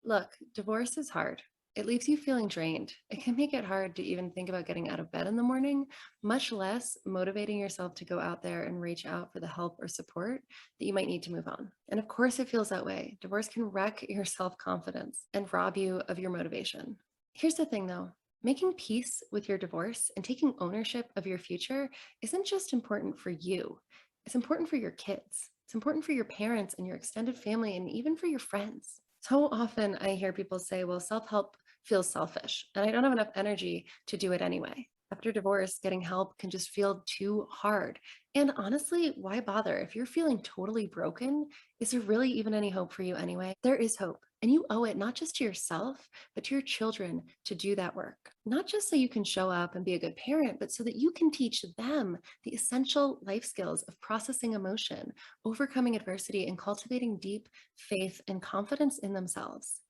Look, divorce is hard. It leaves you feeling drained. It can make it hard to even think about getting out of bed in the morning, much less motivating yourself to go out there and reach out for the help or support that you might need to move on. And of course, it feels that way. Divorce can wreck your self confidence and rob you of your motivation. Here's the thing though, making peace with your divorce and taking ownership of your future isn't just important for you, it's important for your kids. It's important for your parents and your extended family and even for your friends. So often I hear people say, well, self help feels selfish, and I don't have enough energy to do it anyway. After divorce, getting help can just feel too hard. And honestly, why bother? If you're feeling totally broken, is there really even any hope for you anyway? There is hope. And you owe it not just to yourself, but to your children to do that work. Not just so you can show up and be a good parent, but so that you can teach them the essential life skills of processing emotion, overcoming adversity, and cultivating deep faith and confidence in themselves.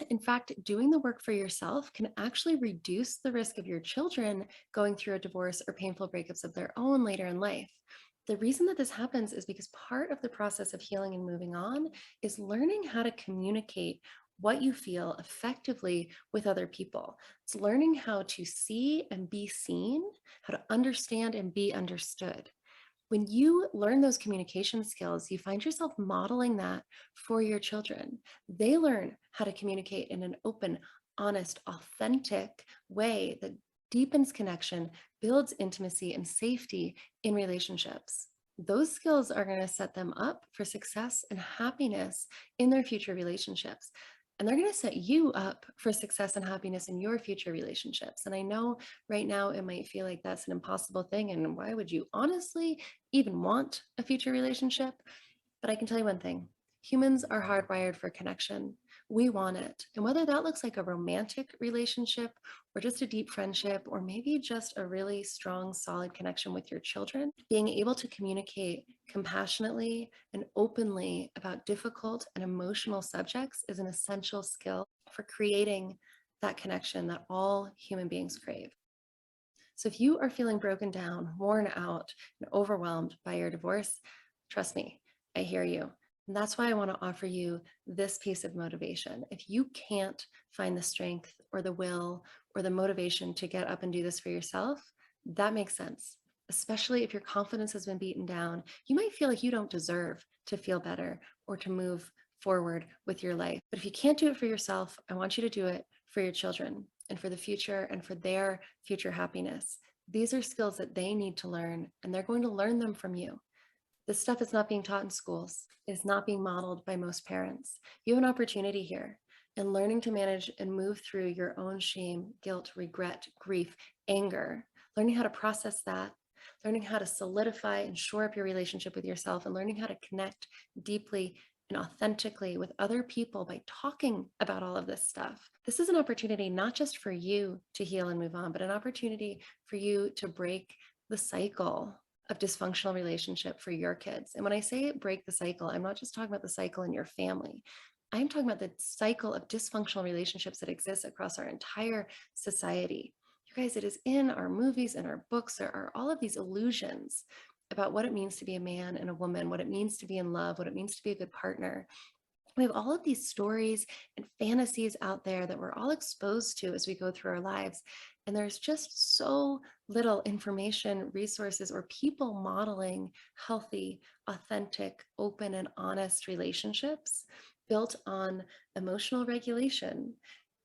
In fact, doing the work for yourself can actually reduce the risk of your children going through a divorce or painful breakups of their own later in life. The reason that this happens is because part of the process of healing and moving on is learning how to communicate what you feel effectively with other people. It's learning how to see and be seen, how to understand and be understood. When you learn those communication skills, you find yourself modeling that for your children. They learn how to communicate in an open, honest, authentic way that deepens connection, builds intimacy and safety in relationships. Those skills are going to set them up for success and happiness in their future relationships. And they're going to set you up for success and happiness in your future relationships. And I know right now it might feel like that's an impossible thing. And why would you honestly even want a future relationship? But I can tell you one thing, humans are hardwired for connection. We want it. And whether that looks like a romantic relationship or just a deep friendship, or maybe just a really strong, solid connection with your children, being able to communicate compassionately and openly about difficult and emotional subjects is an essential skill for creating that connection that all human beings crave. So if you are feeling broken down, worn out, and overwhelmed by your divorce, trust me, I hear you. And that's why I want to offer you this piece of motivation. If you can't find the strength or the will or the motivation to get up and do this for yourself, that makes sense. Especially if your confidence has been beaten down, you might feel like you don't deserve to feel better or to move forward with your life. But if you can't do it for yourself, I want you to do it for your children and for the future and for their future happiness. These are skills that they need to learn, and they're going to learn them from you. This stuff is not being taught in schools. It's not being modeled by most parents. You have an opportunity here in learning to manage and move through your own shame, guilt, regret, grief, anger, learning how to process that, learning how to solidify and shore up your relationship with yourself, and learning how to connect deeply and authentically with other people by talking about all of this stuff. This is an opportunity not just for you to heal and move on, but an opportunity for you to break the cycle of dysfunctional relationship for your kids. And when I say break the cycle, I'm not just talking about the cycle in your family. I'm talking about the cycle of dysfunctional relationships that exist across our entire society. You guys, it is in our movies and our books. There are all of these illusions about what it means to be a man and a woman, what it means to be in love, what it means to be a good partner. We have all of these stories and fantasies out there that we're all exposed to as we go through our lives. And there's just so little information, resources, or people modeling healthy, authentic, open, and honest relationships built on emotional regulation,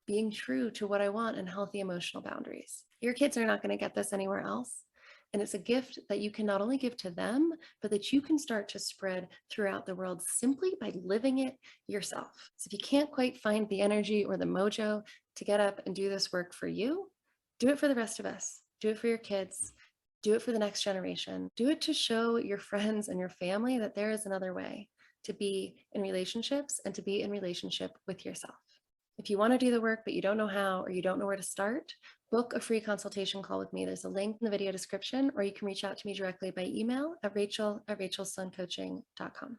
being true to what I want, and healthy emotional boundaries. Your kids are not going to get this anywhere else. And it's a gift that you can not only give to them, but that you can start to spread throughout the world simply by living it yourself. So if you can't quite find the energy or the mojo to get up and do this work for you, do it for the rest of us. Do it for your kids. Do it for the next generation. Do it to show your friends and your family that there is another way to be in relationships and to be in relationship with yourself. If you want to do the work, but you don't know how or you don't know where to start, book a free consultation call with me. There's a link in the video description, or you can reach out to me directly by email at rachel@rachelsloancoaching.com.